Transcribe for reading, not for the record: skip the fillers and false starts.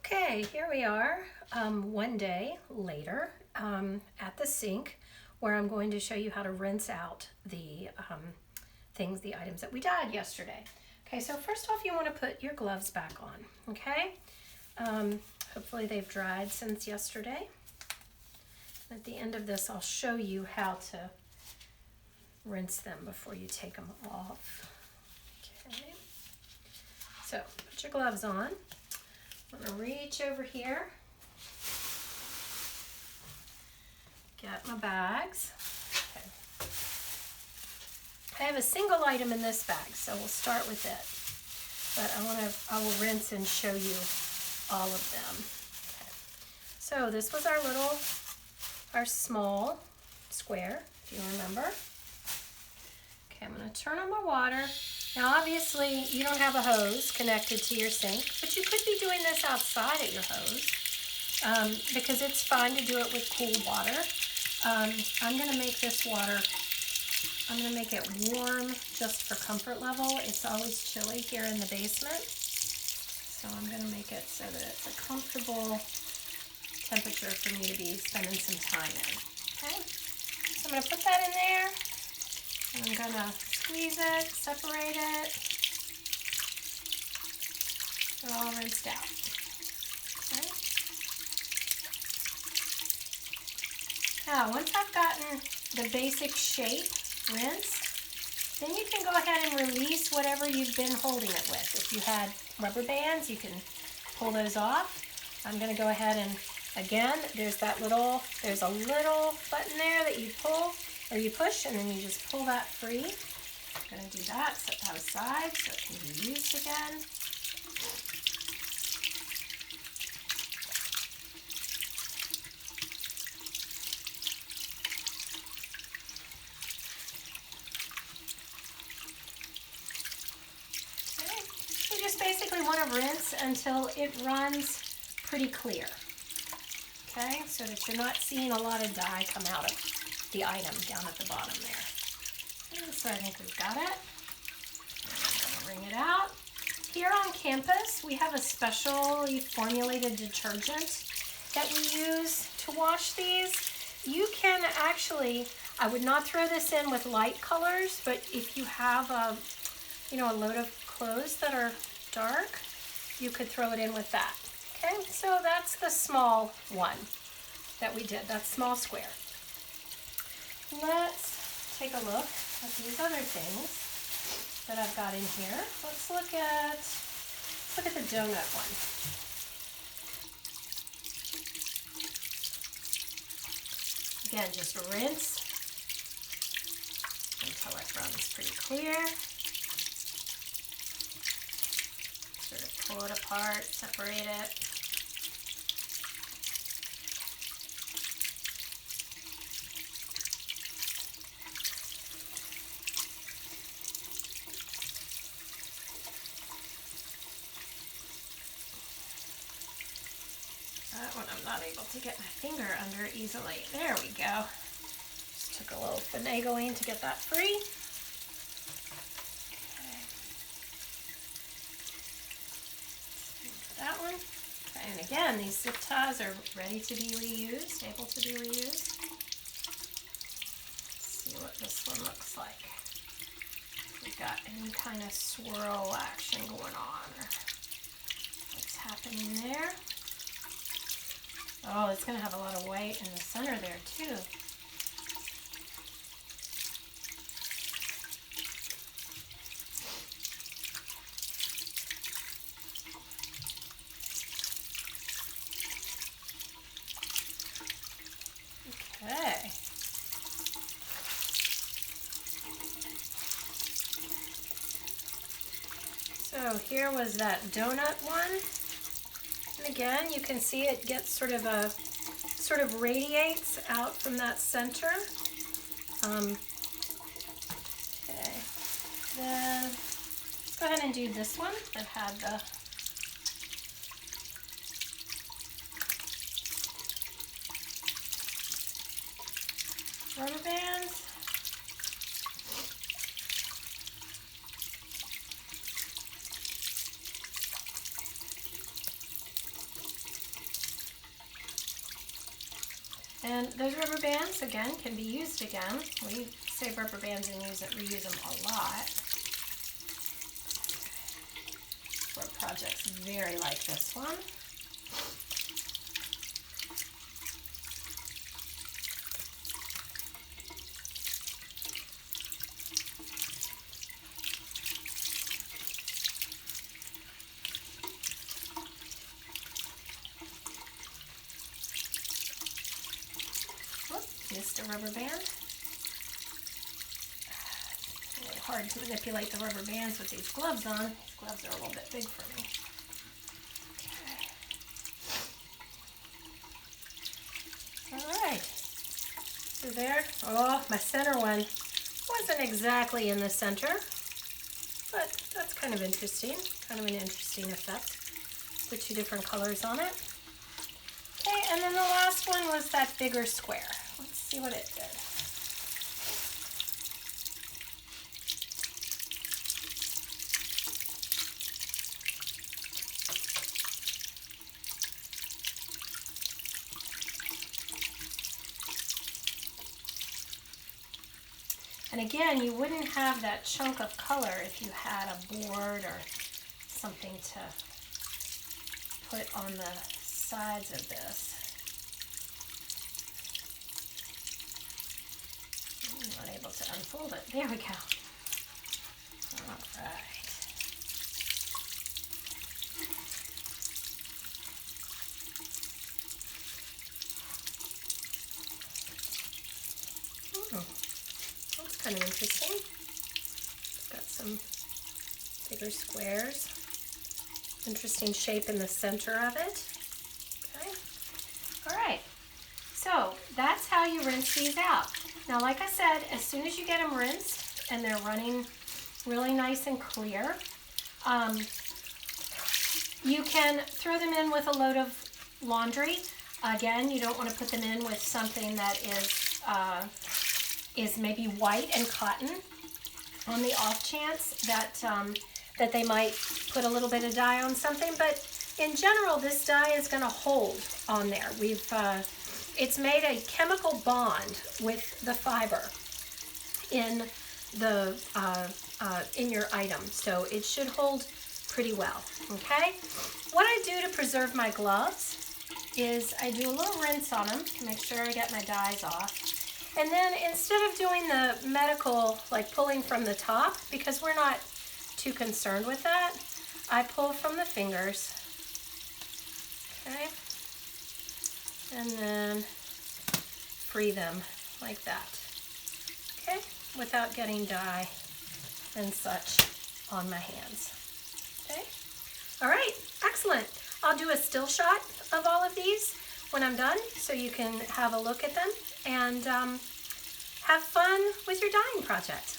Okay, here we are one day later at the sink where I'm going to show you how to rinse out the the items that we dyed yesterday. Okay, so first off you want to put your gloves back on, okay? Hopefully they've dried since yesterday. At the end of this I'll show you how to rinse them before you take them off. Okay, so put your gloves on. I'm going to reach over here, get my bags. Okay. I have a single item in this bag, so we'll start with it. But I will rinse and show you all of them. Okay. So this was our small square, if you remember. Okay, I'm going to turn on my water. Now obviously you don't have a hose connected to your sink, but you could be doing this outside at your hose because it's fine to do it with cool water. I'm going to make this water, I'm going to make it warm just for comfort level. It's always chilly here in the basement, so I'm going to make it so that it's a comfortable temperature for me to be spending some time in. Okay, so I'm going to put that in there. And I'm going to squeeze it, separate it. They're all rinsed out. Okay. Now, once I've gotten the basic shape rinsed, then you can go ahead and release whatever you've been holding it with. If you had rubber bands, you can pull those off. I'm going to go ahead and, again, there's a little button there that you pull or you push, and then you just pull that free. I'm going to do that, set that aside so it can be used again. Okay. You just basically want to rinse until it runs pretty clear. Okay, so that you're not seeing a lot of dye come out of the item down at the bottom there. And so I think we've got it. I'm going to wring it out. Here on campus, we have a specially formulated detergent that we use to wash these. You can actually, I would not throw this in with light colors, but if you have a load of clothes that are dark, you could throw it in with that. Okay, so that's the small one that we did, that small square. Let's take a look at these other things that I've got in here. Let's look at the donut one. Again, just rinse until it runs pretty clear. Sort of pull it apart, separate it. That one I'm not able to get my finger under easily. There we go. Just took a little finagling to get that free. Okay. That one. Okay, and again, these zip ties are ready to be reused, able to be reused. Let's see what this one looks like. If we've got any kind of swirl action going on or what's happening there. Oh, it's going to have a lot of white in the center there too. Okay. So here was that donut one. And again, you can see it gets sort of radiates out from that center. Okay, then let's go ahead and do this one that had the rubber bands. And those rubber bands, again, can be used again. We save rubber bands and reuse them a lot. For projects very like this one. Missed a rubber band. It's really hard to manipulate the rubber bands with these gloves on. These gloves are a little bit big for me. Okay. Alright. So there. Oh, my center one wasn't exactly in the center, but that's kind of interesting. Kind of an interesting effect. The two different colors on it. Okay, and then the last one was that bigger square. Let's see what it did. And again, you wouldn't have that chunk of color if you had a board or something to put on the sides of this. I'm not able to unfold it. There we go. All right. That's kind of interesting. It's got some bigger squares. Interesting shape in the center of it. Okay. All right. So that's how you rinse these out. Now, like I said, as soon as you get them rinsed and they're running really nice and clear, you can throw them in with a load of laundry. Again, you don't want to put them in with something that is maybe white and cotton, on the off chance that that they might put a little bit of dye on something. But in general, this dye is going to hold on there. It's made a chemical bond with the fiber in the in your item, so it should hold pretty well. Okay. What I do to preserve my gloves is I do a little rinse on them to make sure I get my dyes off, and then instead of doing the medical, like pulling from the top, because we're not too concerned with that, I pull from the fingers. Okay. And then free them like that, okay, without getting dye and such on my hands. Okay, all right, excellent. I'll do a still shot of all of these when I'm done so you can have a look at them and have fun with your dyeing project.